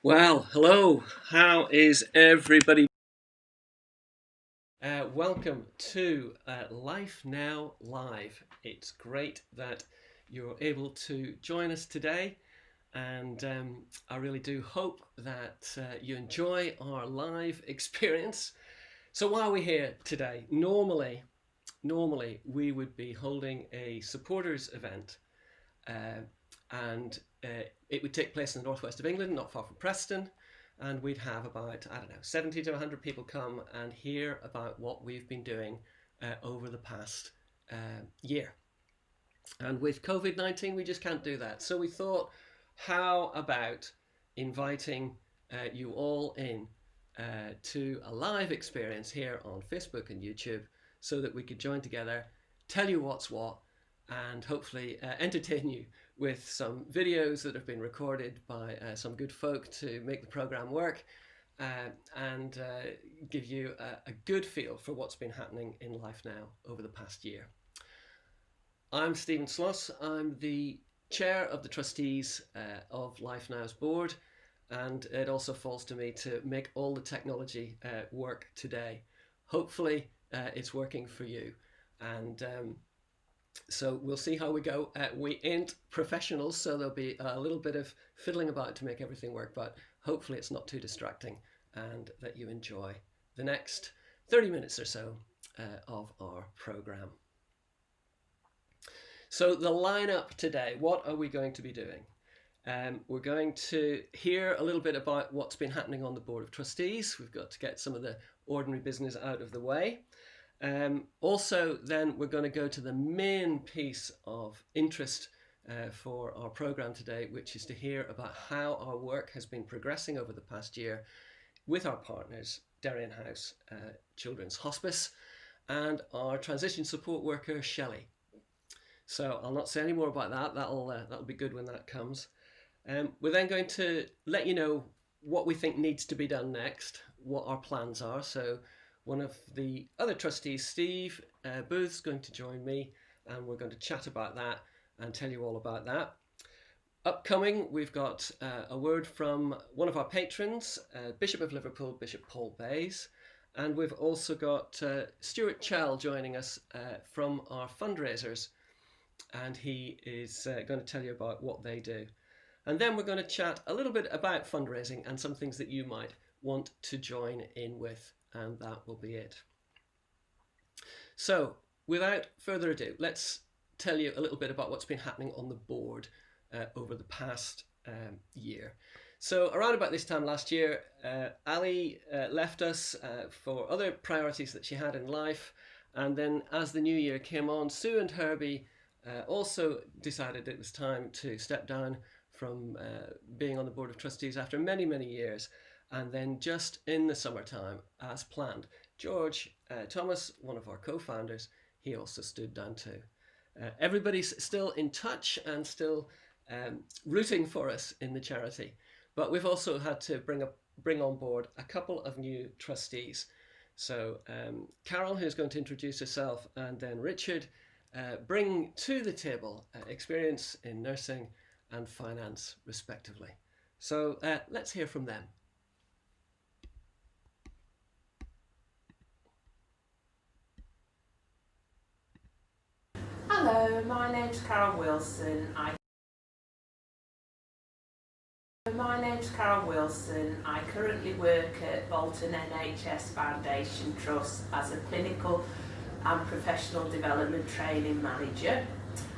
Well, hello. How is everybody? Welcome to Life Now Live. It's great that you're able to join us today, and I really do hope that you enjoy our live experience. So, why are we here today? Normally we would be holding a supporters event, uh, and it would take place in the northwest of England, not far from Preston. And we'd have about, I don't know, 70 to 100 people come and hear about what we've been doing over the past year. And with COVID-19, we just can't do that. So we thought, how about inviting you all in to a live experience here on Facebook and YouTube so that we could join together, tell you what's what, and hopefully entertain you with some videos that have been recorded by some good folk to make the program work, and give you a good feel for what's been happening in life now over the past year. I'm Stephen Sloss. I'm the chair of the trustees of LifeNow's board, and it also falls to me to make all the technology work today. Hopefully, it's working for you, and so we'll see how we go. We ain't professionals, so there'll be a little bit of fiddling about to make everything work, but hopefully it's not too distracting and that you enjoy the next 30 minutes or so of our program. So the lineup today, what are we going to be doing? We're going to hear a little bit about what's been happening on the Board of Trustees. We've got to get some of the ordinary business out of the way. Also, then we're going to go to the main piece of interest for our programme today, which is to hear about how our work has been progressing over the past year with our partners, Darien House Children's Hospice, and our transition support worker, Shelley. So I'll not say any more about that. That'll be good when that comes. We're then going to let you know what we think needs to be done next, what our plans are. So one of the other trustees, Steve Booth, is going to join me, and we're going to chat about that and tell you all about that. Upcoming, we've got a word from one of our patrons, Bishop of Liverpool, Bishop Paul Bayes, and we've also got Stuart Chell joining us from our fundraisers, and he is going to tell you about what they do. And then we're going to chat a little bit about fundraising and some things that you might want to join in with, and that will be it. So without further ado, let's tell you a little bit about what's been happening on the board over the past year. So around about this time last year, Ali left us for other priorities that she had in life, and then as the new year came on, Sue and Herbie also decided it was time to step down from being on the Board of Trustees after many, many years. And then just in the summertime, as planned, George Thomas, one of our co-founders, he also stood down too. Everybody's still in touch and still rooting for us in the charity. But we've also had to bring on board a couple of new trustees. So Carol, who's going to introduce herself, and then Richard, bring to the table experience in nursing and finance, respectively. So let's hear from them. Hello, my name's Carol Wilson. I currently work at Bolton NHS Foundation Trust as a clinical and professional development training manager.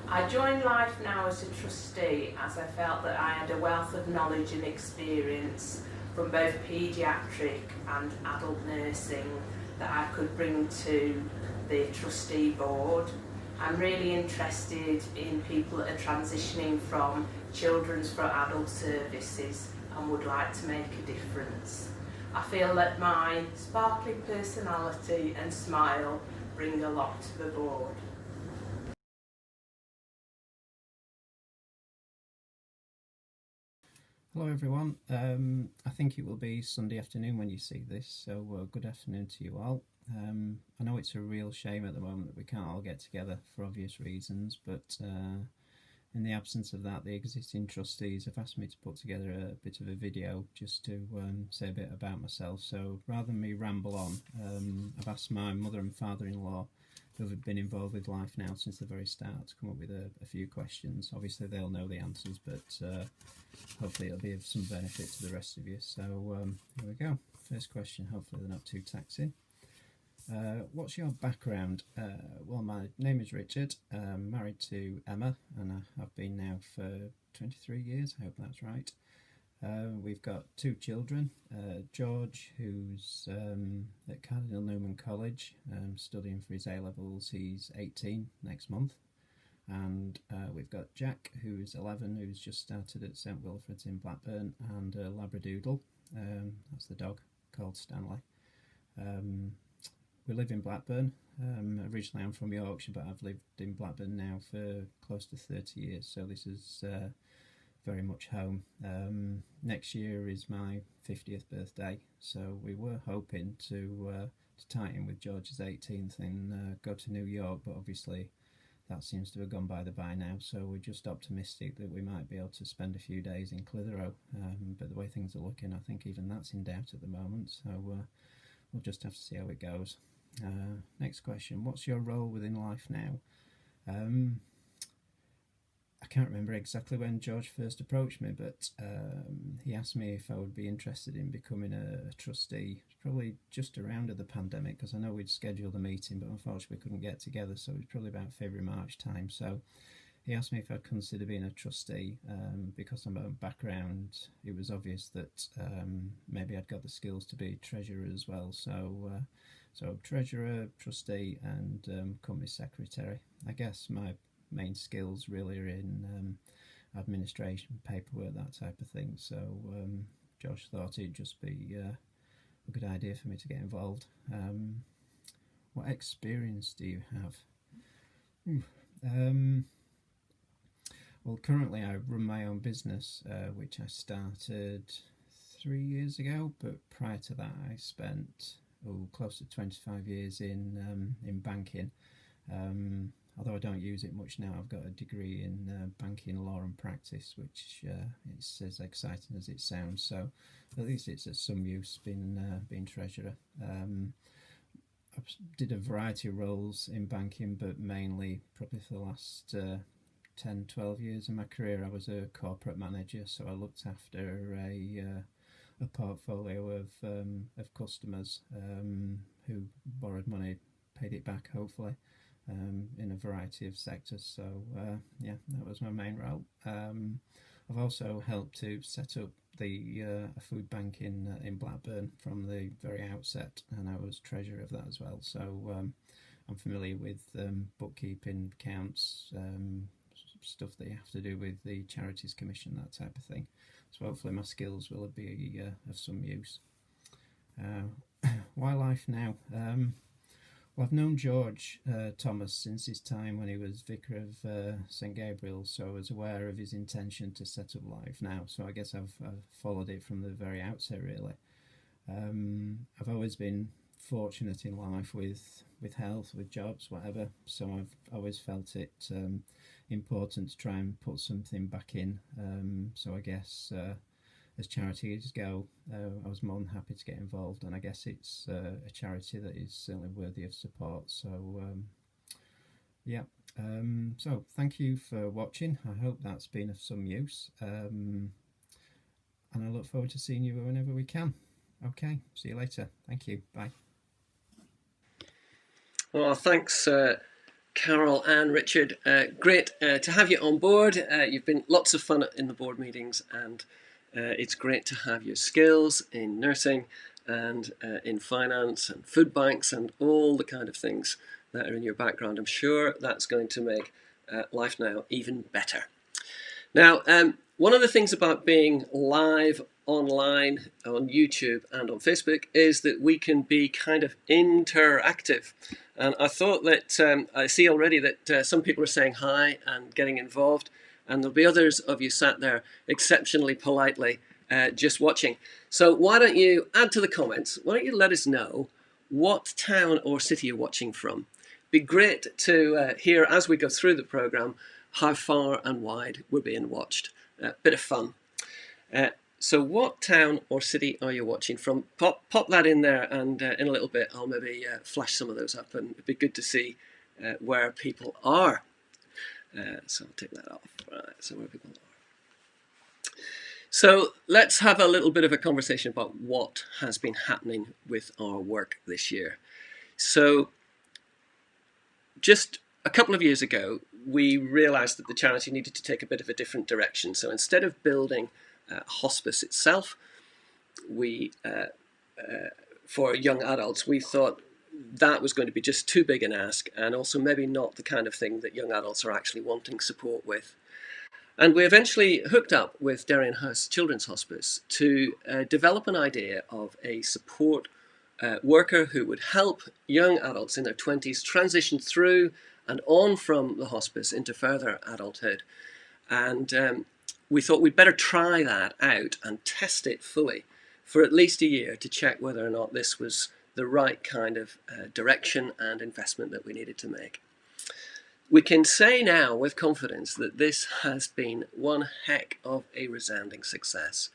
I joined LifeNow as a trustee as I felt that I had a wealth of knowledge and experience from both paediatric and adult nursing that I could bring to the trustee board. I'm really interested in people that are transitioning from children's for adult services and would like to make a difference. I feel that my sparkling personality and smile bring a lot to the board. Hello everyone, I think it will be Sunday afternoon when you see this, so good afternoon to you all. I know it's a real shame at the moment that we can't all get together for obvious reasons, but in the absence of that, the existing trustees have asked me to put together a bit of a video just to say a bit about myself. So rather than me ramble on, I've asked my mother and father-in-law, who have been involved with LifeNow since the very start, to come up with a few questions. Obviously they'll know the answers, but hopefully it'll be of some benefit to the rest of you. So here we go. First question, hopefully they're not too taxing. What's your background? Well, my name is Richard. I'm married to Emma, and I have been now for 23 years. I hope that's right. We've got 2 children. George, who's at Cardinal Newman College, studying for his A-levels. He's 18 next month. And we've got Jack, who's 11, who's just started at St Wilfrid's in Blackburn, and a Labradoodle. That's the dog, called Stanley. We live in Blackburn. Originally I'm from Yorkshire, but I've lived in Blackburn now for close to 30 years, so this is very much home. Next year is my 50th birthday, so we were hoping to tie in with George's 18th and go to New York, but obviously that seems to have gone by the by now, so we're just optimistic that we might be able to spend a few days in Clitheroe, but the way things are looking, I think even that's in doubt at the moment, so we'll just have to see how it goes. Next question, what's your role within LifeNow? I can't remember exactly when George first approached me, but he asked me if I would be interested in becoming a trustee, probably just around the pandemic, because I know we'd scheduled a meeting, but unfortunately we couldn't get together, so it was probably about February, March time. So he asked me if I'd consider being a trustee. Because of my background, it was obvious that maybe I'd got the skills to be treasurer as well. So treasurer, trustee, and company secretary. I guess my main skills really are in administration, paperwork, that type of thing. So Josh thought it'd just be a good idea for me to get involved. What experience do you have? Well, currently I run my own business, which I started 3 years ago, but prior to that I spent close to 25 years in banking. Although I don't use it much now, I've got a degree in banking law and practice, which is as exciting as it sounds. So at least it's of some use being treasurer. I did a variety of roles in banking, but mainly probably for the last 10-12 years of my career I was a corporate manager, so I looked after a portfolio of customers who borrowed money, paid it back hopefully, in a variety of sectors. So yeah, that was my main role. I've also helped to set up a food bank in Blackburn from the very outset, and I was treasurer of that as well. So I'm familiar with bookkeeping, accounts, stuff that you have to do with the Charities Commission, that type of thing. So hopefully my skills will be of some use. Why LifeNow? Well, I've known George Thomas since his time when he was vicar of St Gabriel, so I was aware of his intention to set up LifeNow. So I guess I've followed it from the very outset, really. I've always been fortunate in life with health, with jobs, whatever. So I've always felt it important to try and put something back in. So I guess as charities go, I was more than happy to get involved, and I guess it's a charity that is certainly worthy of support. So yeah, so thank you for watching. I hope that's been of some use, and I look forward to seeing you whenever we can. Okay, see you later. Thank you. Bye. Well, thanks, Carol and Richard. Great to have you on board. You've been lots of fun in the board meetings, and it's great to have your skills in nursing and in finance and food banks and all the kind of things that are in your background. I'm sure that's going to make LifeNow even better. Now, one of the things about being live online on YouTube and on Facebook is that we can be kind of interactive. And I thought that I see already that some people are saying hi and getting involved, and there'll be others of you sat there exceptionally politely just watching. So why don't you add to the comments? Why don't you let us know what town or city you're watching from? Be great to hear as we go through the program how far and wide we're being watched. Bit of fun. So what town or city are you watching from? Pop that in there, and in a little bit I'll maybe flash some of those up, and it'd be good to see where people are. So I'll take that off. Right, so where people are. So let's have a little bit of a conversation about what has been happening with our work this year. So just a couple of years ago, we realised that the charity needed to take a bit of a different direction. So instead of building hospice itself, we for young adults, we thought that was going to be just too big an ask, and also maybe not the kind of thing that young adults are actually wanting support with. And we eventually hooked up with Darien House Children's Hospice to develop an idea of a support worker who would help young adults in their 20s transition through and on from the hospice into further adulthood. And we thought we'd better try that out and test it fully for at least a year to check whether or not this was the right kind of direction and investment that we needed to make. We can say now with confidence that this has been one heck of a resounding success.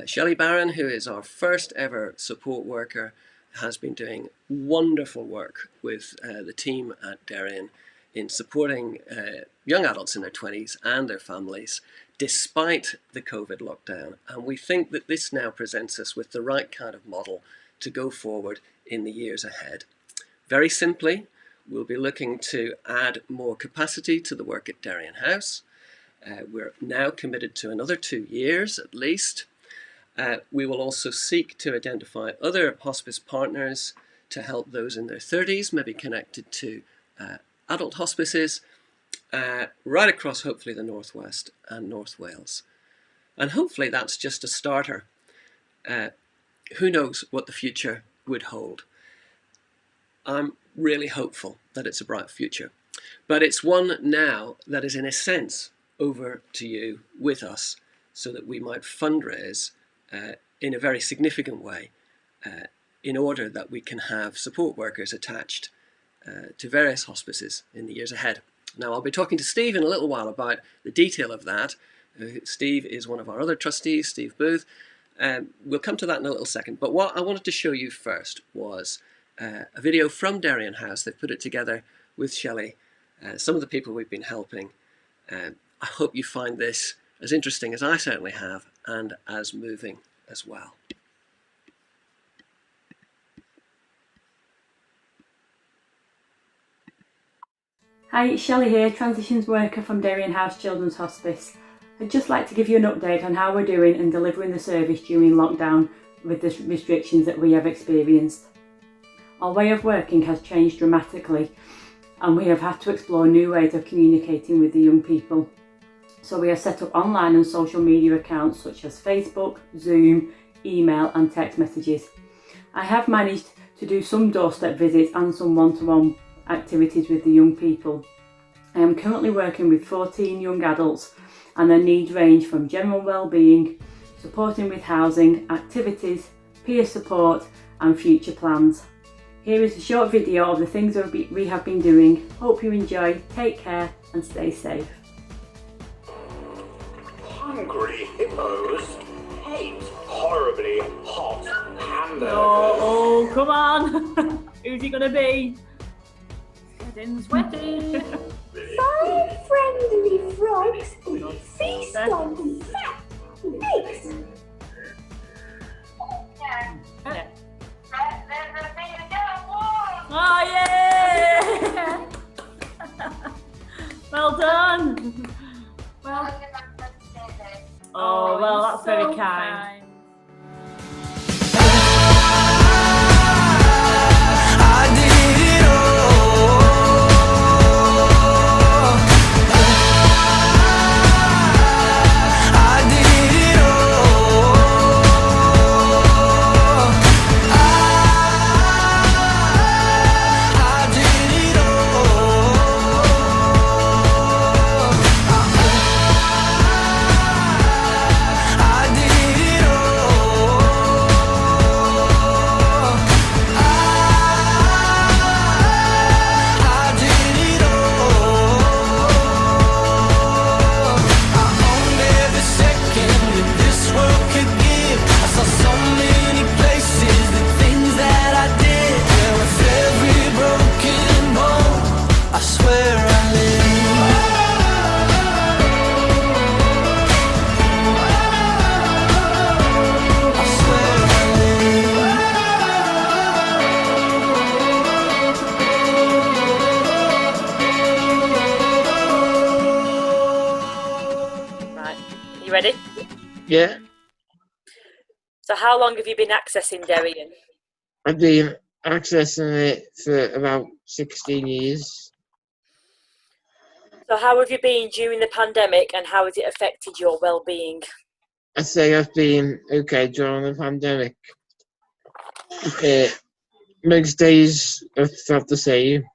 Shelley Barron, who is our first ever support worker, has been doing wonderful work with the team at Darien in supporting young adults in their 20s and their families despite the COVID lockdown. And we think that this now presents us with the right kind of model to go forward in the years ahead. Very simply, we'll be looking to add more capacity to the work at Darien House. We're now committed to another 2 years at least. We will also seek to identify other hospice partners to help those in their 30s, maybe connected to adult hospices, right across hopefully the Northwest and North Wales. And hopefully that's just a starter. Who knows what the future would hold. I'm really hopeful that it's a bright future, but it's one now that is in a sense over to you with us so that we might fundraise in a very significant way in order that we can have support workers attached to various hospices in the years ahead. Now, I'll be talking to Steve in a little while about the detail of that. Steve is one of our other trustees, Steve Booth. We'll come to that in a little second, but what I wanted to show you first was a video from Darien House. They've put it together with Shelley, some of the people we've been helping. I hope you find this as interesting as I certainly have, and as moving as well. Hi, it's Shelley here, transitions worker from Darien House Children's Hospice. I'd just like to give you an update on how we're doing in delivering the service during lockdown with the restrictions that we have experienced. Our way of working has changed dramatically, and we have had to explore new ways of communicating with the young people. So we have set up online and social media accounts such as Facebook, Zoom, email and text messages. I have managed to do some doorstep visits and some one-to-one activities with the young people. I am currently working with 14 young adults, and their needs range from general well-being, supporting with housing, activities, peer support and future plans. Here is a short video of the things that we have been doing. Hope you enjoy, take care and stay safe. Hungry hippos hate horribly hot hamburgers. Oh, come on! Who's he gonna be? Getting sweaty. 5 friendly frogs feast on the fat eggs. Yeah. Oh yeah! Well done! Well, Oh well, that's so very kind. Ready? Yeah, So how long have you been accessing Darien? I've been accessing it for about 16 years. So how have you been during the pandemic and how has it affected your well-being? I say I've been okay during the pandemic. Most days I've felt the same,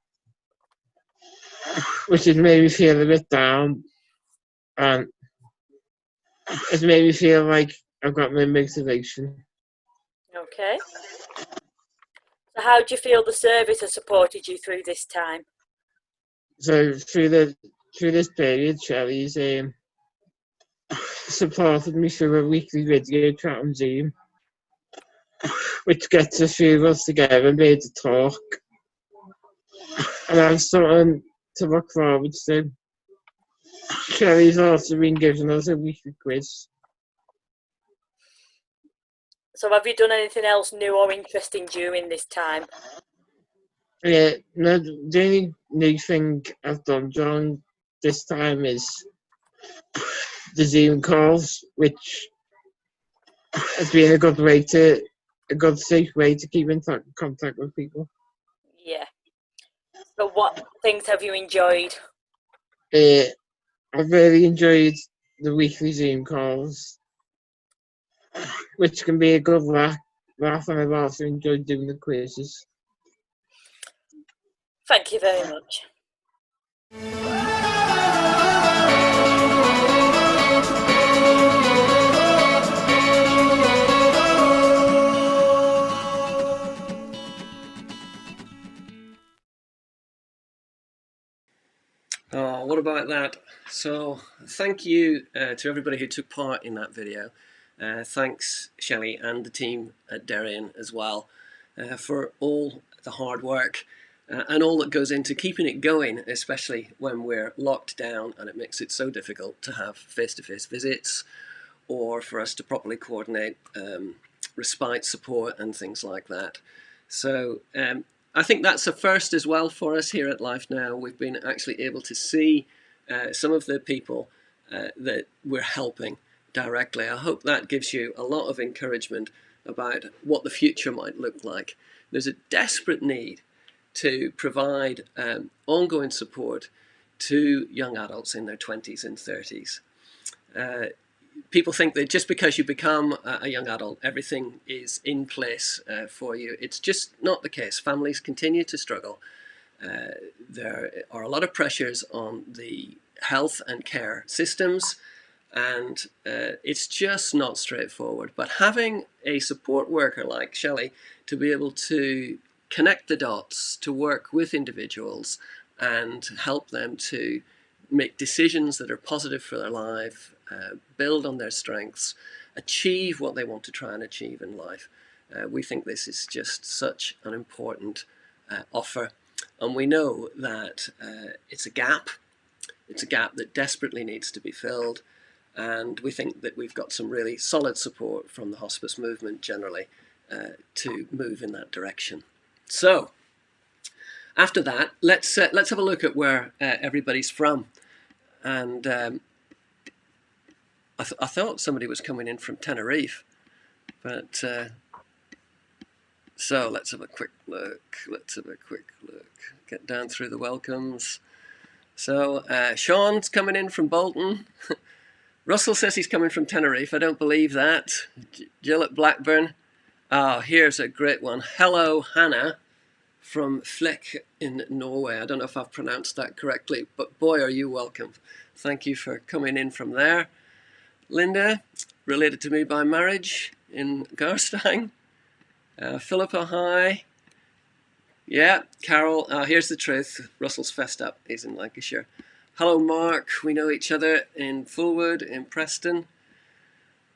which has made me feel a bit down, and it's made me feel like I've got no motivation. Okay. So how do you feel the service has supported you through this time? So through this period, Shelley's supported me through a weekly video chat on Zoom, which gets a few of us together and made to talk. And I'm starting to look forward to. Shelley's also been giving us a weekly quiz. So have you done anything else new or interesting during this time? No, the only new thing I've done during this time is the Zoom calls, which has been a good safe way to keep in contact with people. Yeah. So what things have you enjoyed? I've really enjoyed the weekly Zoom calls, which can be a good laugh, and I've also enjoyed doing the quizzes. Thank you very much. Oh, what about that? So thank you to everybody who took part in that video. Thanks, Shelley, and the team at Darien as well for all the hard work and all that goes into keeping it going, especially when we're locked down and it makes it so difficult to have face-to-face visits or for us to properly coordinate respite support and things like that. So I think that's a first as well for us here at LifeNow. We've been actually able to see some of the people that we're helping directly. I hope that gives you a lot of encouragement about what the future might look like. There's a desperate need to provide ongoing support to young adults in their 20s and 30s. People think that just because you become a young adult, everything is in place for you. It's just not the case. Families continue to struggle. There are a lot of pressures on the health and care systems, and it's just not straightforward. But having a support worker like Shelley to be able to connect the dots, to work with individuals and help them to make decisions that are positive for their life, build on their strengths, achieve what they want to try and achieve in life. We think this is just such an important offer, and we know that it's a gap that desperately needs to be filled, and we think that we've got some really solid support from the hospice movement generally to move in that direction. So after that, let's have a look at where everybody's from. And I thought somebody was coming in from Tenerife, but so let's have a quick look. Get down through the welcomes. So Sean's coming in from Bolton. Russell says he's coming from Tenerife. I don't believe that. Jill at Blackburn. Oh, here's a great one. Hello, Hannah from Fleck in Norway. I don't know if I've pronounced that correctly, but boy, are you welcome. Thank you for coming in from there. Linda, related to me by marriage in Garstein. Philippa, hi. Yeah, Carol, here's the truth. Russell's fessed up. He's in Lancashire. Hello, Mark. We know each other in Fulwood, in Preston.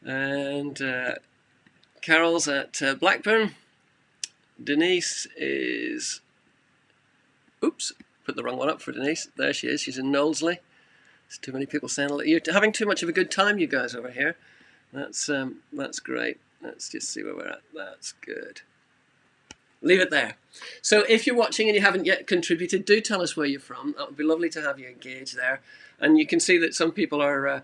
And Carol's at Blackburn. Denise is... Oops, put the wrong one up for Denise. There she is. She's in Knowlesley. There's too many people saying... You're having too much of a good time, you guys, over here. That's great. Let's just see where we're at. That's good. Leave it there. So if you're watching and you haven't yet contributed, do tell us where you're from. That would be lovely to have you engage there. And you can see that some people are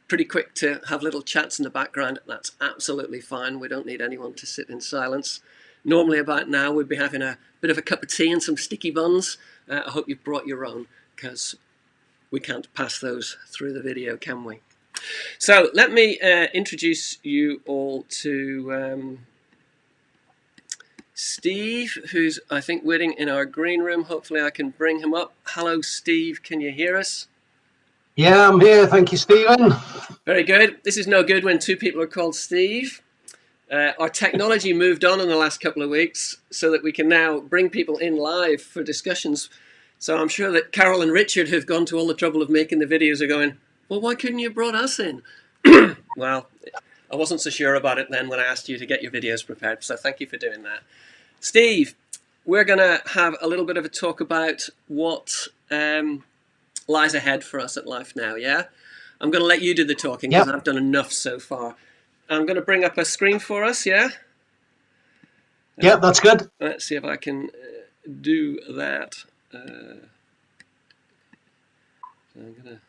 pretty quick to have little chats in the background, that's absolutely fine. We don't need anyone to sit in silence. Normally about now we'd be having a bit of a cup of tea and some sticky buns. I hope you've brought your own, because we can't pass those through the video, can we? So let me introduce you all to Steve, who's, I think, waiting in our green room. Hopefully I can bring him up. Hello, Steve. Can you hear us? Yeah, I'm here. Thank you, Stephen. Very good. This is no good when two people are called Steve. Our technology moved on in the last couple of weeks so that we can now bring people in live for discussions. So I'm sure that Carol and Richard, who've gone to all the trouble of making the videos, are going, well, why couldn't you have brought us in? Well, I wasn't so sure about it then when I asked you to get your videos prepared. So thank you for doing that. Steve, we're going to have a little bit of a talk about what lies ahead for us at LifeNow, yeah? I'm going to let you do the talking because I've done enough so far. I'm going to bring up a screen for us, yeah? Yep, that's good. Let's see if I can do that. So I'm going to...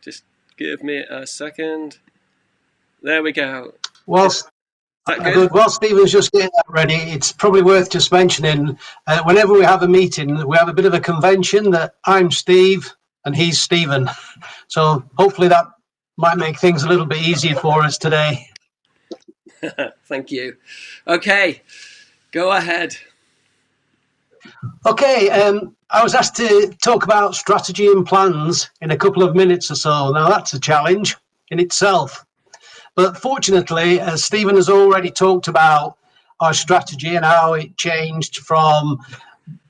Just give me a second. There we go. Whilst Stephen's just getting that ready, it's probably worth just mentioning, whenever we have a meeting, we have a bit of a convention that I'm Steve and he's Stephen. So hopefully that might make things a little bit easier for us today. Thank you. Okay, go ahead. Okay, I was asked to talk about strategy and plans in a couple of minutes or so. Now that's a challenge in itself. But fortunately, as Stephen has already talked about our strategy and how it changed from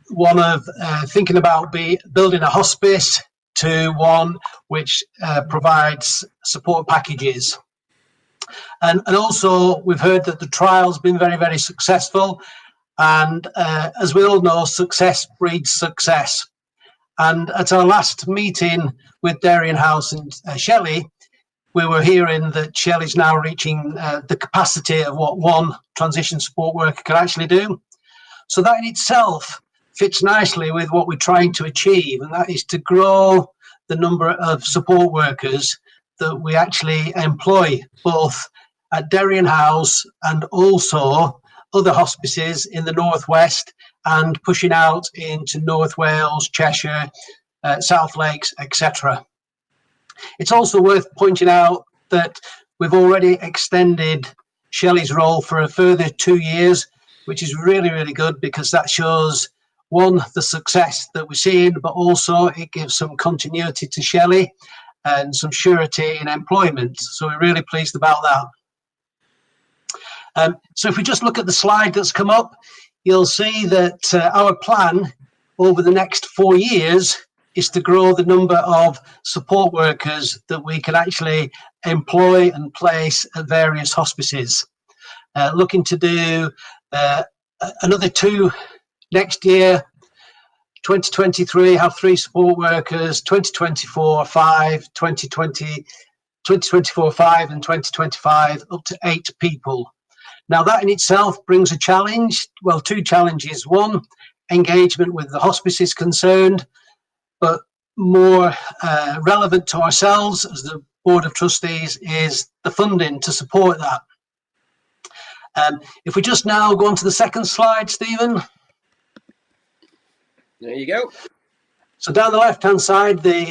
one of thinking about building a hospice to one which provides support packages. And also, we've heard that the trial's been very, very successful. And as we all know, success breeds success. And at our last meeting with Darien House and Shelley, we were hearing that Shelley's now reaching the capacity of what one transition support worker can actually do. So that in itself fits nicely with what we're trying to achieve, and that is to grow the number of support workers that we actually employ, both at Darien House and also other hospices in the Northwest and pushing out into North Wales, Cheshire, South Lakes, etc. It's also worth pointing out that we've already extended Shelley's role for a further 2 years, which is really, really good because that shows, one, the success that we're seeing, but also it gives some continuity to Shelley and some surety in employment. So we're really pleased about that. So if we just look at the slide that's come up, you'll see that our plan over the next 4 years is to grow the number of support workers that we can actually employ and place at various hospices. Looking to do another 2 next year, 2023 have 3 support workers, 2024 5, 2024 5 and 2025 up to 8 people. Now that in itself brings a challenge, well, 2 challenges. One, engagement with the hospice is concerned, but more relevant to ourselves as the Board of Trustees is the funding to support that. If we just now go on to the second slide, Stephen. There you go. So down the left-hand side, the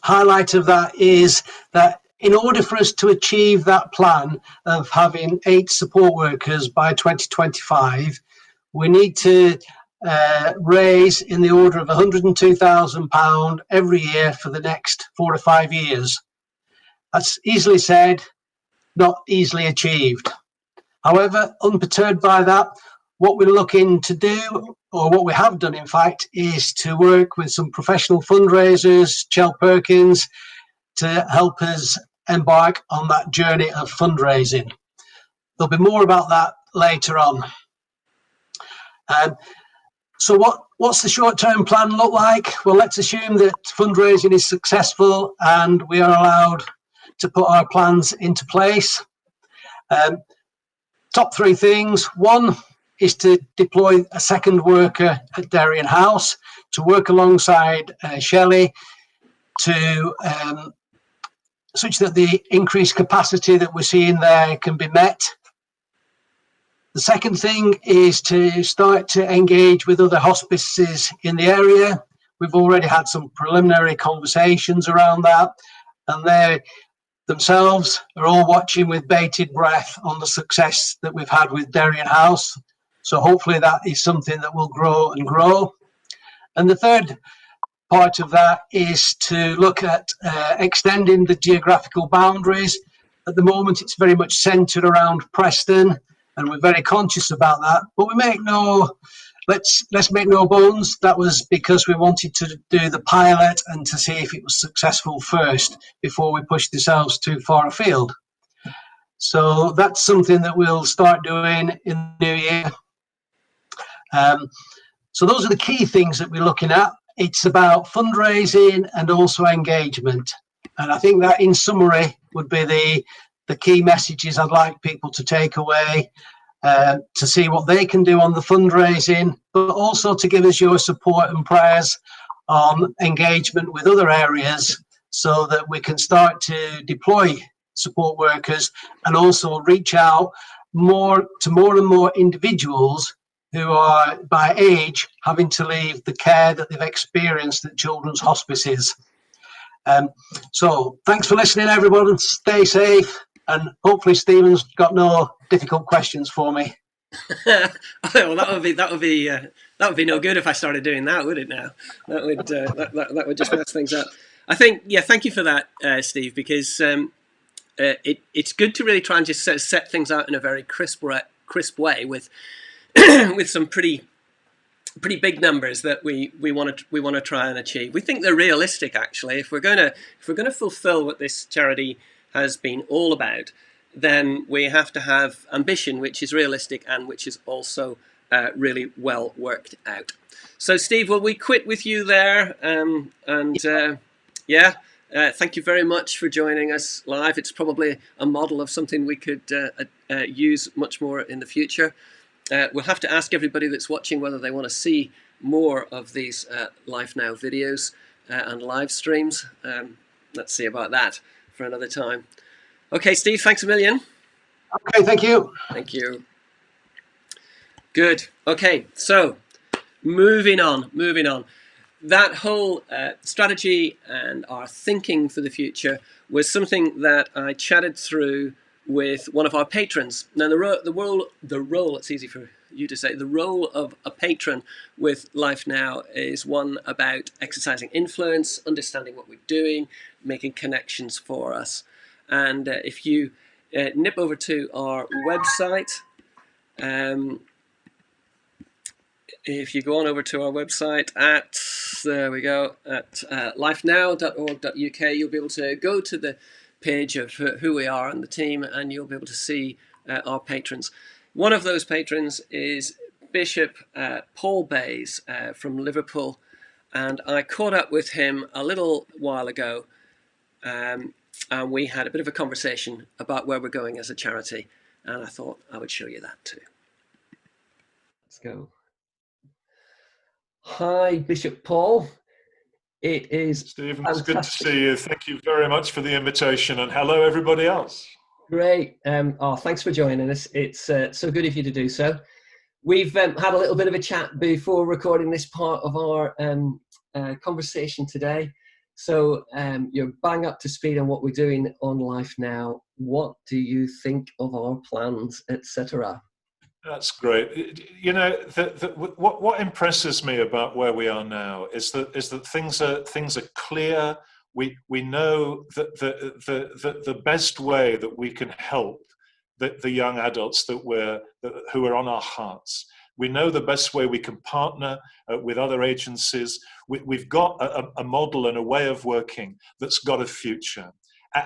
highlight of that is that in order for us to achieve that plan of having 8 support workers by 2025, we need to raise in the order of £102,000 every year for the next 4 to 5 years. That's easily said, not easily achieved. However, unperturbed by that, what we're looking to do, or what we have done in fact, is to work with some professional fundraisers, Chell Perkins, to help us embark on that journey of fundraising. There'll be more about that later on. So what's the short-term plan look like? Well, let's assume that fundraising is successful and we are allowed to put our plans into place. Top 3 things. 1 is to deploy a second worker at Darien House to work alongside Shelley to such that the increased capacity that we're seeing there can be met. The second thing is to start to engage with other hospices in the area. We've already had some preliminary conversations around that, and they themselves are all watching with bated breath on the success that we've had with Darien House. So hopefully that is something that will grow and grow. And the third part of that is to look at extending the geographical boundaries. At the moment, it's very much centred around Preston, and we're very conscious about that. But we make let's make no bones. That was because we wanted to do the pilot and to see if it was successful first before we pushed ourselves too far afield. So that's something that we'll start doing in the new year. So those are the key things that we're looking at. It's about fundraising and also engagement. And I think that in summary would be the key messages I'd like people to take away, to see what they can do on the fundraising, but also to give us your support and prayers on engagement with other areas so that we can start to deploy support workers and also reach out to more and more individuals who are by age having to leave the care that they've experienced at children's hospices. So thanks for listening, everyone, and stay safe. And hopefully Stephen's got no difficult questions for me. Well, that would be no good if I started doing that, would it? Now that would just mess things up. I think, yeah. Thank you for that, Steve, because it's good to really try and just set things out in a very crisp way with with some pretty big numbers that we want to try and achieve. We think they're realistic, actually. If we're going to fulfil what this charity has been all about, then we have to have ambition, which is realistic and which is also really well worked out. So, Steve, will we quit with you there? Thank you very much for joining us live. It's probably a model of something we could use much more in the future. We'll have to ask everybody that's watching whether they want to see more of these LifeNow videos and live streams. Let's see about that for another time. Okay, Steve, thanks a million. Okay, thank you. Thank you. Good. Okay, so moving on. That whole strategy and our thinking for the future was something that I chatted through with one of our patrons. Now, the role, it's easy for you to say, the role of a patron with LifeNow is one about exercising influence, understanding what we're doing, making connections for us. And if you nip over to our website, if you go on over to our website at lifenow.org.uk, you'll be able to go to the page of who we are and the team, and you'll be able to see our patrons. One of those patrons is Bishop Paul Bays from Liverpool, and I caught up with him a little while ago, and we had a bit of a conversation about where we're going as a charity, and I thought I would show you that too. Let's go. Hi, Bishop Paul. It is Stephen, it's good to see you. Thank you very much for the invitation, and hello everybody else. Great. Thanks for joining us. It's so good of you to do so. We've had a little bit of a chat before recording this part of our conversation today. So you're bang up to speed on what we're doing on LifeNow. What do you think of our plans, etc.? That's great. You know, what impresses me about where we are now is that things are clear. We know that the best way that we can help the young adults who are on our hearts. We know the best way we can partner with other agencies. We've got a model and a way of working that's got a future,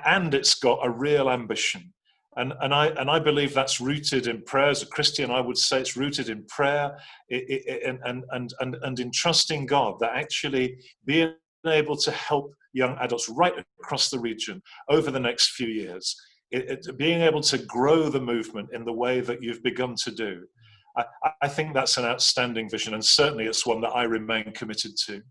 and it's got a real ambition. And I believe that's rooted in prayer. As a Christian, I would say it's rooted in prayer and in trusting God that actually being able to help young adults right across the region over the next few years, being able to grow the movement in the way that you've begun to do. I think that's an outstanding vision, and certainly it's one that I remain committed to.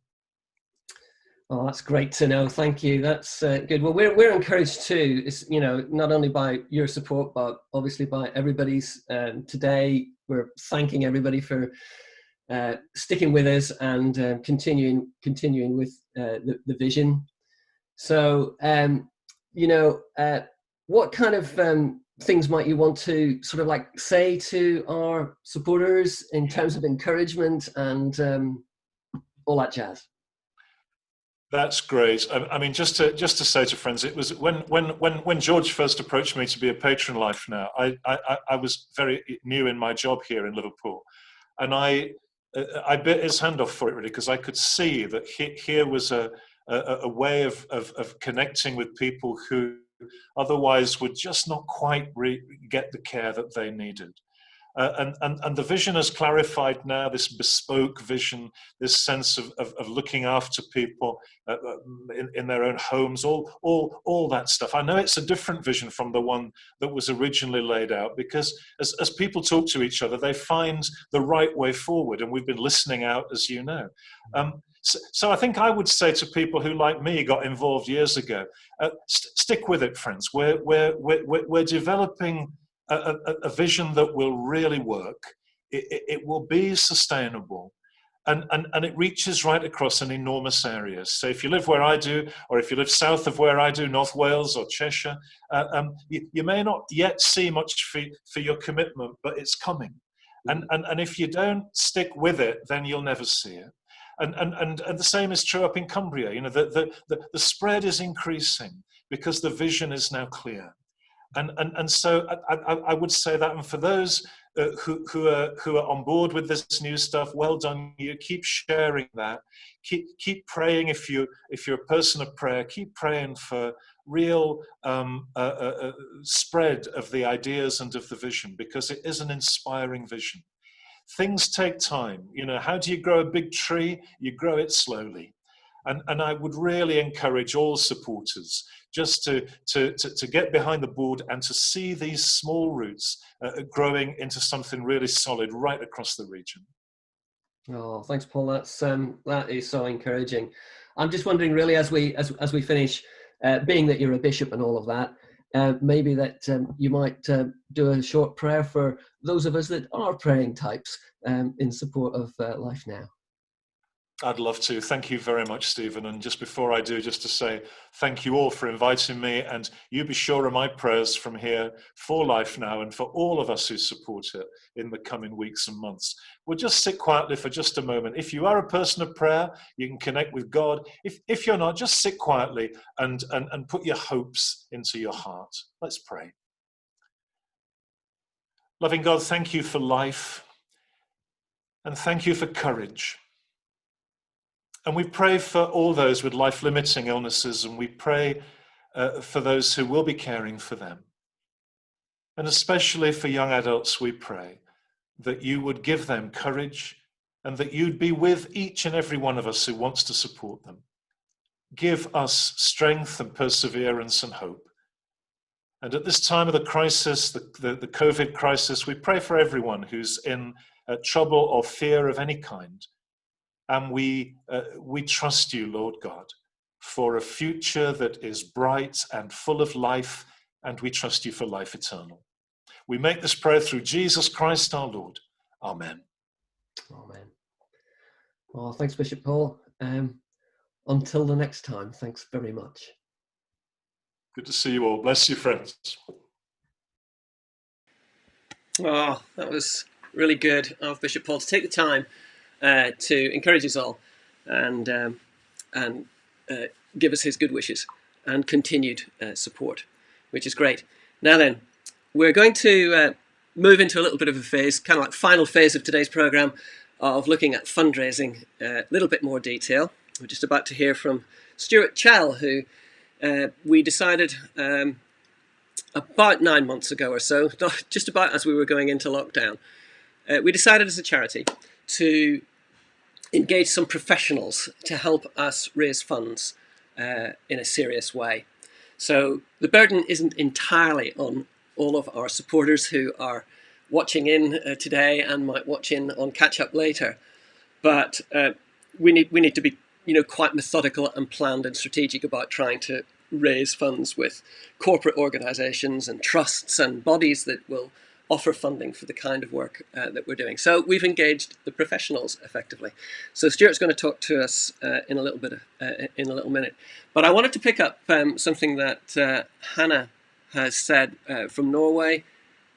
Oh, that's great to know. Thank you. That's good. Well, we're encouraged too. It's, you know, not only by your support, but obviously by everybody's. Today, we're thanking everybody for sticking with us and continuing with the vision. So, you know, what kind of things might you want to sort of like say to our supporters in terms of encouragement and all that jazz? That's great. I mean, just to say to friends, it was when George first approached me to be a patron LifeNow. I was very new in my job here in Liverpool, and I bit his hand off for it really, because I could see that here was a way of connecting with people who otherwise would just not quite get the care that they needed. And the vision is clarified now, this bespoke vision, this sense of looking after people in their own homes, all that stuff. I know it's a different vision from the one that was originally laid out, because as people talk to each other, they find the right way forward, and we've been listening out, as you know. So I think I would say to people who, like me, got involved years ago, stick with it, friends. We're developing a vision that will really work. It will be sustainable, and it reaches right across an enormous area. So if you live where I do, or if you live south of where I do, North Wales or Cheshire, you may not yet see much for your commitment, but it's coming. And if you don't stick with it, then you'll never see it. And the same is true up in Cumbria. You know, the spread is increasing because the vision is now clear. And so I would say that, and for those who are on board with this new stuff, well done you. Keep sharing that. Keep praying. If you're a person of prayer, keep praying for real spread of the ideas and of the vision, because it is an inspiring vision. Things take time. You know, how do you grow a big tree? You grow it slowly. And I would really encourage all supporters just to get behind the board and to see these small roots growing into something really solid right across the region. Oh, thanks, Paul. That is so encouraging. I'm just wondering, really, as we finish, being that you're a bishop and all of that, maybe that you might do a short prayer for those of us that are praying types in support of LifeNow. I'd love to. Thank you very much, Stephen. And just before I do, just to say thank you all for inviting me, and you be sure of my prayers from here for LifeNow and for all of us who support it in the coming weeks and months. We'll just sit quietly for just a moment. If you are a person of prayer, you can connect with God. If you're not, just sit quietly and put your hopes into your heart. Let's pray. Loving God, thank you for life, and thank you for courage. And we pray for all those with life-limiting illnesses, and we pray for those who will be caring for them. And especially for young adults, we pray that you would give them courage and that you'd be with each and every one of us who wants to support them. Give us strength and perseverance and hope. And at this time of the crisis, the COVID crisis, we pray for everyone who's in trouble or fear of any kind. And we trust you, Lord God, for a future that is bright and full of life, and we trust you for life eternal. We make this prayer through Jesus Christ our Lord. Amen. Amen. Well, thanks, Bishop Paul. Until the next time, thanks very much. Good to see you all. Bless you, friends. Oh, that was really good of Bishop Paul to take the time to encourage us all and give us his good wishes and continued support, which is great. Now then, we're going to move into a little bit of a phase, kind of like final phase of today's programme, of looking at fundraising a little bit more detail. We're just about to hear from Stuart Chell, who we decided about 9 months ago or so, just about as we were going into lockdown, we decided as a charity to engage some professionals to help us raise funds in a serious way. So the burden isn't entirely on all of our supporters who are watching in today and might watch in on catch up later, but we need to be quite methodical and planned and strategic about trying to raise funds with corporate organisations and trusts and bodies that will offer funding for the kind of work that we're doing. So we've engaged the professionals effectively. So Stuart's going to talk to us in a little minute. But I wanted to pick up something that Hannah has said from Norway.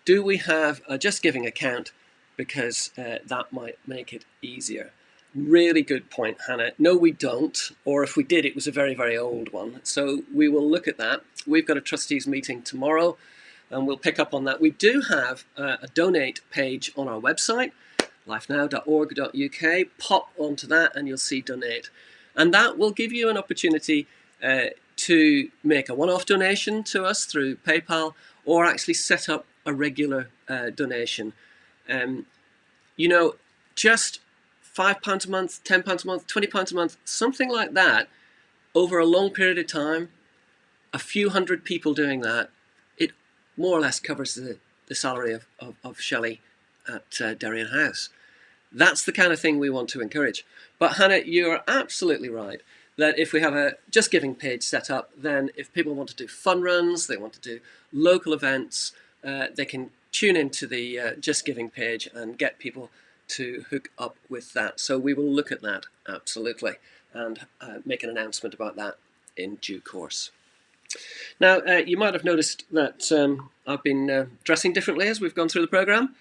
Do we have a Just Giving account? Because that might make it easier. Really good point, Hannah. No, we don't. Or if we did, it was a very, very old one. So we will look at that. We've got a trustees meeting tomorrow, and we'll pick up on that. We do have a donate page on our website, lifenow.org.uk. Pop onto that and you'll see donate. And that will give you an opportunity to make a one-off donation to us through PayPal, or actually set up a regular donation. Just £5 a month, £10 a month, £20 a month, something like that, over a long period of time, a few hundred people doing that, it more or less covers the salary of Shelley at Darien House. That's the kind of thing we want to encourage. But Hannah, you're absolutely right that if we have a Just Giving page set up, then if people want to do fun runs, they want to do local events, they can tune into the Just Giving page and get people to hook up with that. So we will look at that, absolutely, and make an announcement about that in due course. Now, you might have noticed that I've been dressing differently as we've gone through the programme.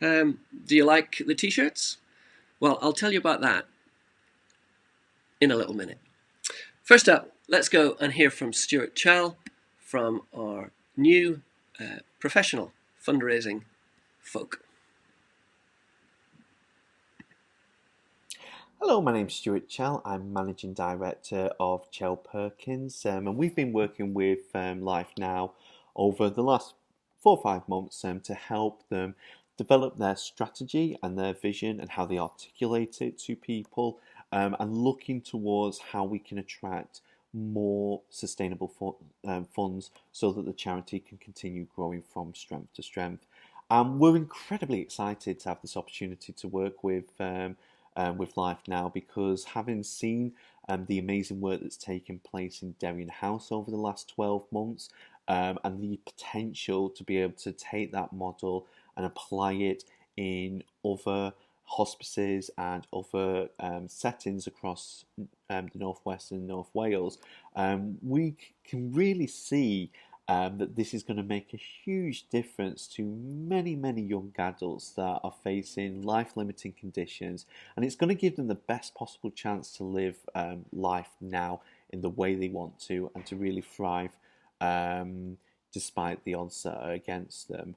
Do you like the t-shirts? Well, I'll tell you about that in a little minute. First up, let's go and hear from Stuart Chell from our new professional fundraising folk. Hello, my name's Stuart Chell. I'm Managing Director of Chell Perkins, and we've been working with LifeNow over the last 4 or 5 months to help them develop their strategy and their vision and how they articulate it to people, and looking towards how we can attract more sustainable funds so that the charity can continue growing from strength to strength. We're incredibly excited to have this opportunity to work with LifeNow, because having seen the amazing work that's taken place in Darien House over the last 12 months, and the potential to be able to take that model and apply it in other hospices and other settings across the Northwest and North Wales, we can really see that this is going to make a huge difference to many, many young adults that are facing life-limiting conditions, and it's going to give them the best possible chance to live life now in the way they want to, and to really thrive despite the odds that are against them.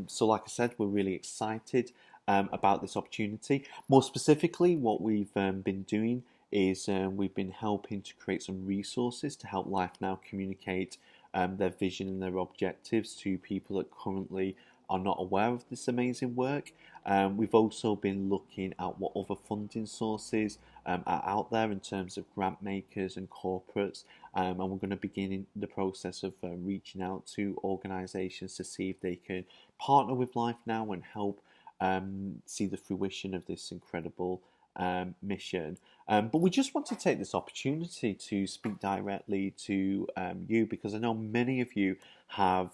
So like I said, we're really excited about this opportunity. More specifically, what we've been doing is we've been helping to create some resources to help LifeNow communicate their vision and their objectives to people that currently are not aware of this amazing work. We've also been looking at what other funding sources are out there in terms of grant makers and corporates, and we're going to begin in the process of reaching out to organisations to see if they can partner with LifeNow and help see the fruition of this incredible mission. But we just want to take this opportunity to speak directly to you, because I know many of you have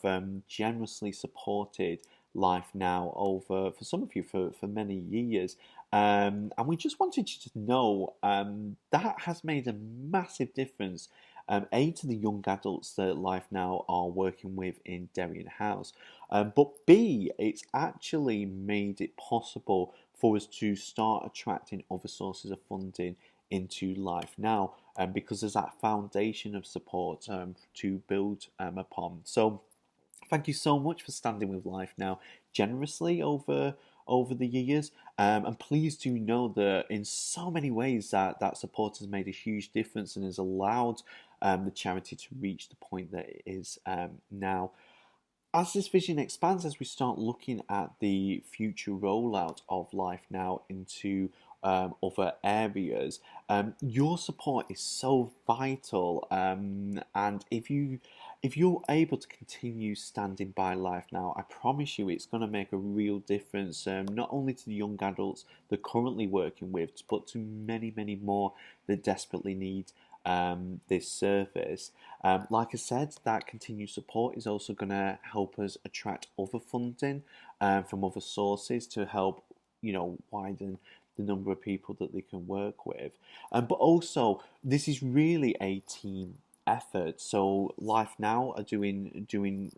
generously supported LifeNow over, for some of you, for many years. And we just wanted you to know that has made a massive difference, A, to the young adults that LifeNow are working with in Darien House, but B, it's actually made it possible for us to start attracting other sources of funding into LifeNow, because there's that foundation of support to build upon. So thank you so much for standing with LifeNow generously over the years, and please do know that in so many ways that support has made a huge difference and has allowed the charity to reach the point that it is now. As this vision expands, as we start looking at the future rollout of LifeNow into other areas, your support is so vital, and if you If you're able to continue standing by LifeNow, I promise you it's going to make a real difference, not only to the young adults they're currently working with, but to many, many more that desperately need this service. Like I said, that continued support is also going to help us attract other funding from other sources to help, widen the number of people that they can work with. But also, this is really a team effort. So LifeNow are doing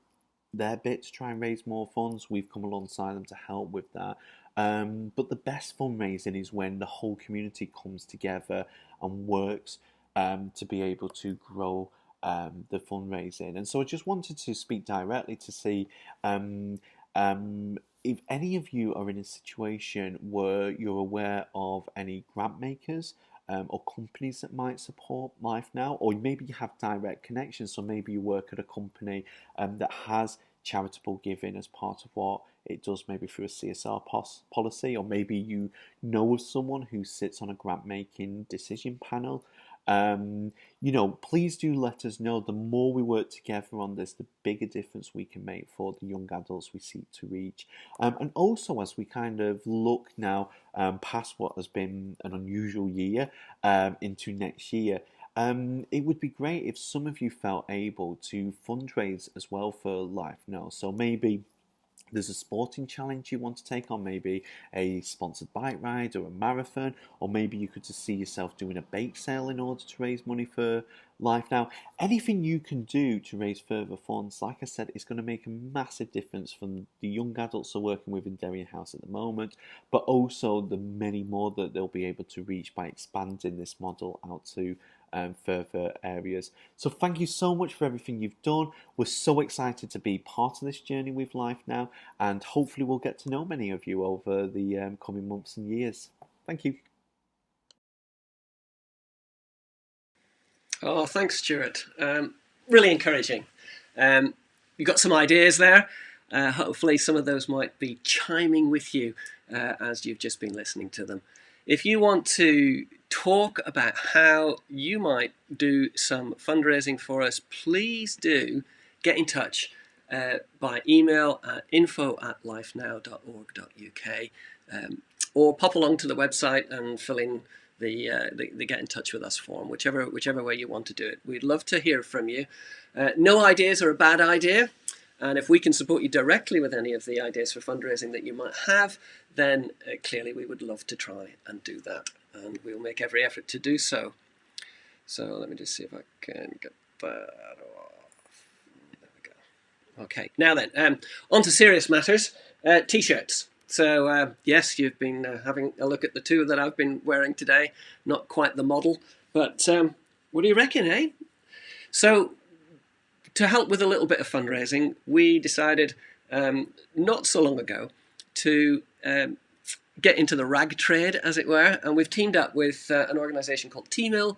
their bit to try and raise more funds. We've come alongside them to help with that. But the best fundraising is when the whole community comes together and works to be able to grow the fundraising. And so I just wanted to speak directly to see if any of you are in a situation where you're aware of any grant makers or companies that might support LifeNow, or maybe you have direct connections, so maybe you work at a company that has charitable giving as part of what it does, maybe through a CSR policy, or maybe you know of someone who sits on a grant making decision panel. Please do let us know. The more we work together on this, the bigger difference we can make for the young adults we seek to reach. And also, as we kind of look now past what has been an unusual year into next year, it would be great if some of you felt able to fundraise as well for LifeNow. So maybe there's a sporting challenge you want to take on, maybe a sponsored bike ride or a marathon, or maybe you could just see yourself doing a bake sale in order to raise money for LifeNow. Anything you can do to raise further funds, like I said, is going to make a massive difference from the young adults we're working with in Derry House at the moment, but also the many more that they'll be able to reach by expanding this model out to further areas. So thank you so much for everything you've done. We're so excited to be part of this journey with LifeNow, and hopefully we'll get to know many of you over the coming months and years. Thank you. Oh, thanks, Stuart. Really encouraging. You've got some ideas there. Hopefully some of those might be chiming with you as you've just been listening to them. If you want to talk about how you might do some fundraising for us, please do get in touch by email at info@lifenow.org.uk or pop along to the website and fill in the get in touch with us form, whichever way you want to do it. We'd love to hear from you. No ideas are a bad idea. And if we can support you directly with any of the ideas for fundraising that you might have, then clearly we would love to try and do that. And we'll make every effort to do so. So let me just see if I can get that off. There we go. Okay, now then, on to serious matters. T-shirts. So yes, you've been having a look at the two that I've been wearing today. Not quite the model, but what do you reckon, eh? So, to help with a little bit of fundraising, we decided not so long ago to get into the rag trade, as it were, and we've teamed up with an organisation called T-Mill,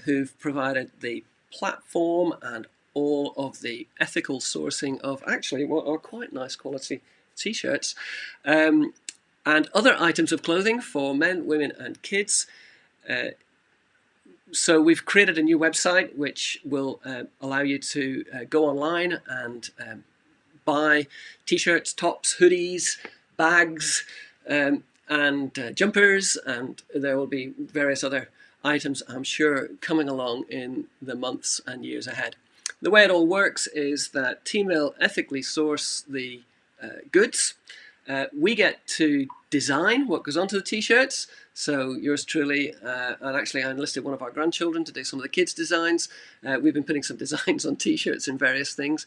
who've provided the platform and all of the ethical sourcing of actually what are quite nice quality T-shirts and other items of clothing for men, women and kids. So we've created a new website which will allow you to go online and buy T-shirts, tops, hoodies, bags and jumpers, and there will be various other items, I'm sure, coming along in the months and years ahead. The way it all works is that T-Mill ethically source the goods. We get to design what goes onto the T-shirts. So yours truly, and actually I enlisted one of our grandchildren to do some of the kids' designs. We've been putting some designs on T-shirts and various things.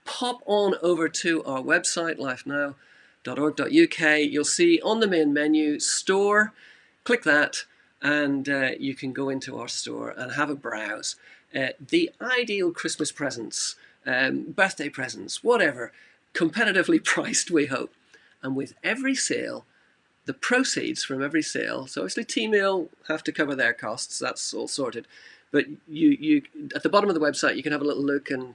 Pop on over to our website, lifenow.org.uk. You'll see on the main menu, store, click that, and you can go into our store and have a browse. The ideal Christmas presents, birthday presents, whatever, competitively priced, we hope. And with every sale, the proceeds from every sale, so obviously T-Mill have to cover their costs, that's all sorted, but you at the bottom of the website you can have a little look and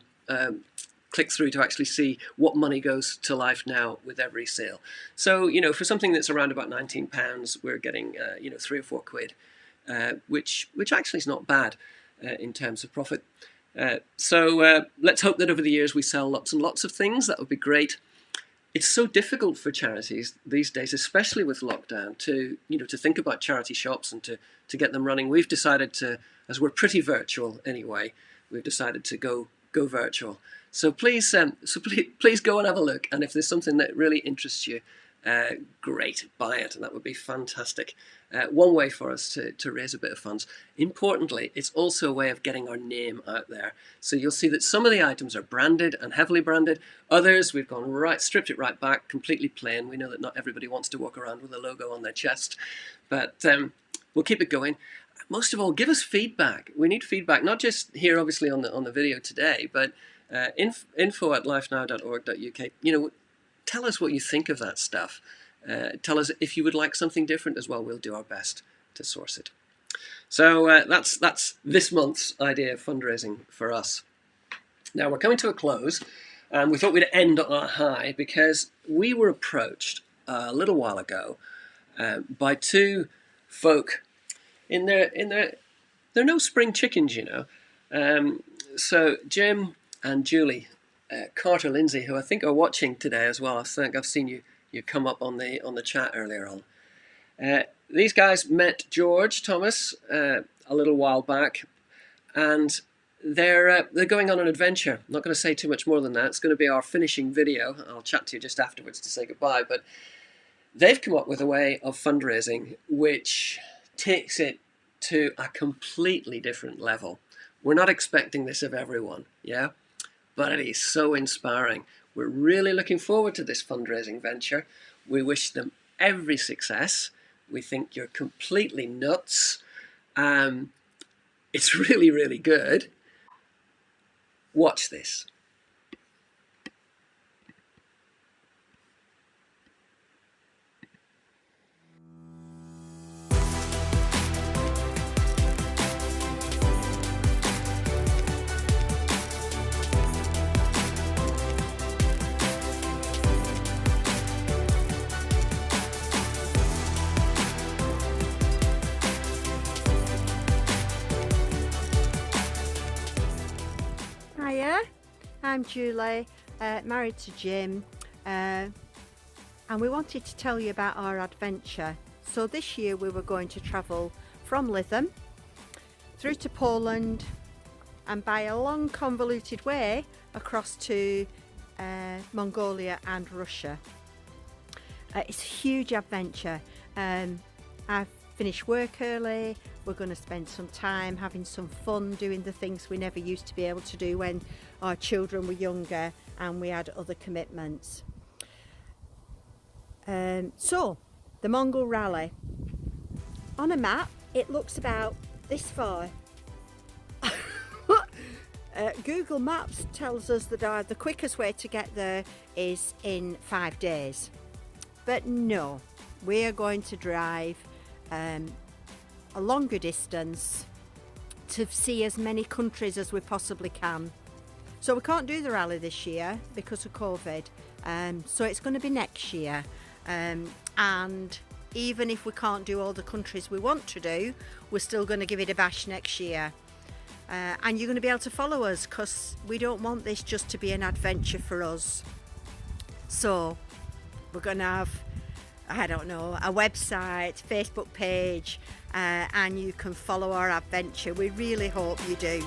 click through to actually see what money goes to LifeNow with every sale. So, you know, for something that's around about £19, we're getting, you know, £3 or £4, which actually is not bad in terms of profit. So let's hope that over the years we sell lots and lots of things. That would be great. It's so difficult for charities these days, especially with lockdown, to think about charity shops and to get them running. We've decided to, as we're pretty virtual anyway, we've decided to go virtual. So please go and have a look. And if there's something that really interests you, great, buy it. And that would be fantastic. One way for us to raise a bit of funds. Importantly, it's also a way of getting our name out there. So you'll see that some of the items are branded and heavily branded. Others, we've stripped it right back, completely plain. We know that not everybody wants to walk around with a logo on their chest, but we'll keep it going. Most of all, give us feedback. We need feedback, not just here, obviously, on the video today, but info@lifenow.org.uk. Tell us what you think of that stuff. Tell us if you would like something different as well. We'll do our best to source it. So that's this month's idea of fundraising for us. Now we're coming to a close, and we thought we'd end on a high because we were approached a little while ago by two folk. They're no spring chickens, So Jim and Julie Carter Lindsay, who I think are watching today as well. I think I've seen you come up on the chat earlier on. These guys met George Thomas a little while back, and they're going on an adventure. I'm not going to say too much more than that. It's going to be our finishing video. I'll chat to you just afterwards to say goodbye. But they've come up with a way of fundraising which takes it to a completely different level. We're not expecting this of everyone, yeah? But it is so inspiring. We're really looking forward to this fundraising venture. We wish them every success. We think you're completely nuts. It's really, really good. Watch this. Hiya, I'm Julie, married to Jim, and we wanted to tell you about our adventure. So this year we were going to travel from Lytham through to Poland and by a long convoluted way across to Mongolia and Russia. It's a huge adventure. I've finished work early. We're going to spend some time having some fun doing the things we never used to be able to do when our children were younger and we had other commitments. So, the Mongol Rally. On a map, it looks about this far. Google Maps tells us that the quickest way to get there is in 5 days. But no, we are going to drive a longer distance to see as many countries as we possibly can. So we can't do the rally this year because of COVID, so it's going to be next year, and even if we can't do all the countries we want to do, we're still going to give it a bash next year, and you're going to be able to follow us because we don't want this just to be an adventure for us. So we're going to have, I don't know, a website, Facebook page, and you can follow our adventure. We really hope you do.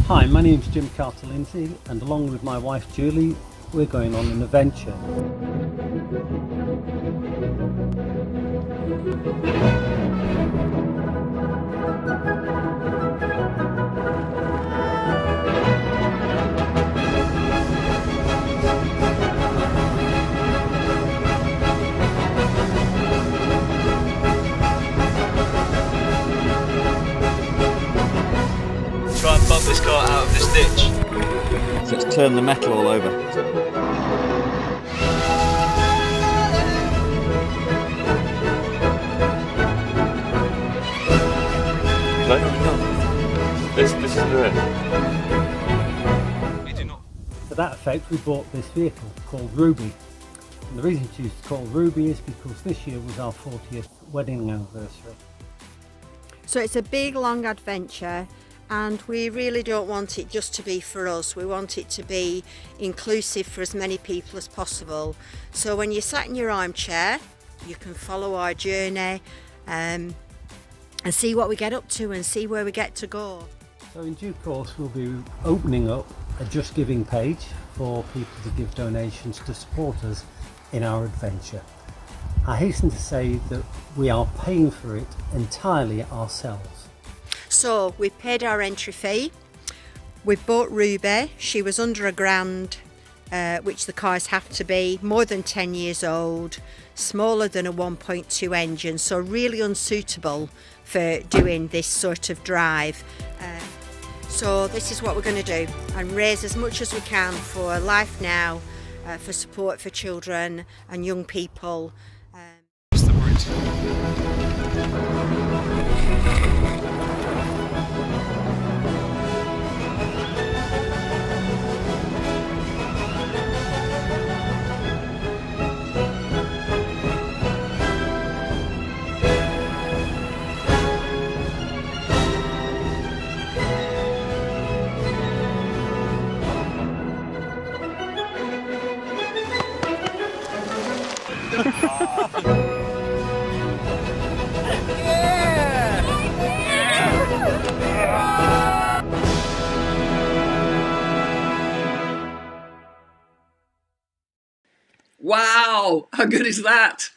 Hi, my name's Jim Carter Lindsay, and along with my wife Julie, we're going on an adventure. Try and bump this car out of this ditch. So let's turn the metal all over. send her in. To that effect, we bought this vehicle called Ruby. And the reason we choose to call Ruby is because this year was our 40th wedding anniversary. So it's a big, long adventure, and we really don't want it just to be for us. We want it to be inclusive for as many people as possible. So when you're sat in your armchair, you can follow our journey and see what we get up to and see where we get to go. So in due course, we'll be opening up a Just Giving page for people to give donations to support us in our adventure. I hasten to say that we are paying for it entirely ourselves. So we paid our entry fee. We bought Ruby. She was under £1,000, which the cars have to be, more than 10 years old, smaller than a 1.2 engine, so really unsuitable for doing this sort of drive. So this is what we're going to do, and raise as much as we can for LifeNow, for support for children and young people. Wow, how good is that?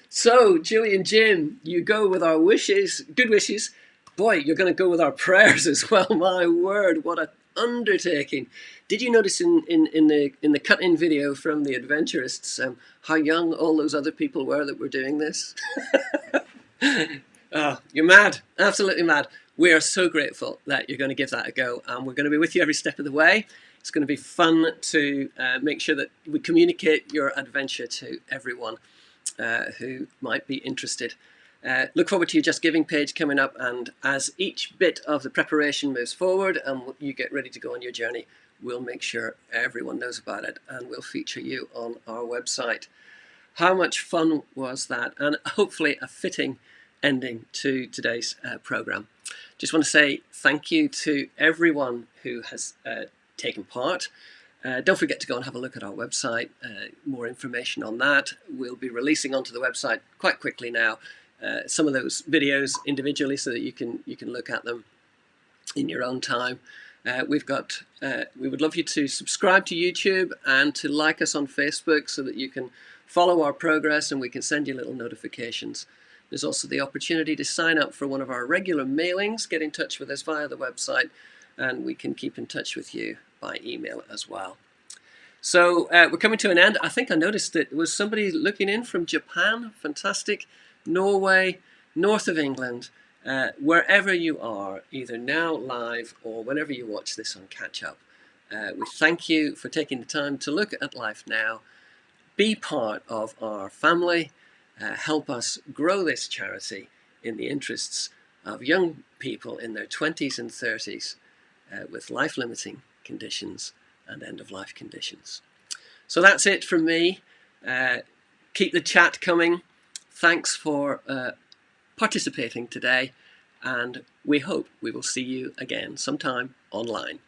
So, Julie and Jim, you go with our wishes, good wishes. Boy, you're going to go with our prayers as well. My word, what an undertaking. Did you notice in the cut-in video from the Adventurists how young all those other people were that were doing this? Oh, you're mad, absolutely mad. We are so grateful that you're going to give that a go, and we're going to be with you every step of the way. It's going to be fun to make sure that we communicate your adventure to everyone who might be interested. Look forward to your Just Giving page coming up, and as each bit of the preparation moves forward and you get ready to go on your journey, we'll make sure everyone knows about it, and we'll feature you on our website. How much fun was that? And hopefully a fitting ending to today's program. Just want to say thank you to everyone who has taken part. Don't forget to go and have a look at our website. More information on that. We'll be releasing onto the website quite quickly now some of those videos individually so that you can look at them in your own time. We would love you to subscribe to YouTube and to like us on Facebook so that you can follow our progress and we can send you little notifications. There's also the opportunity to sign up for one of our regular mailings, get in touch with us via the website, and we can keep in touch with you by email as well. So we're coming to an end. I think I noticed that there was somebody looking in from Japan. Fantastic. Norway, north of England, wherever you are, either now live or whenever you watch this on catch up. We thank you for taking the time to look at Life Now. Be part of our family. Help us grow this charity in the interests of young people in their 20s and 30s with life-limiting conditions and end-of-life conditions. So that's it from me. Keep the chat coming. Thanks for participating today, and we hope we will see you again sometime online.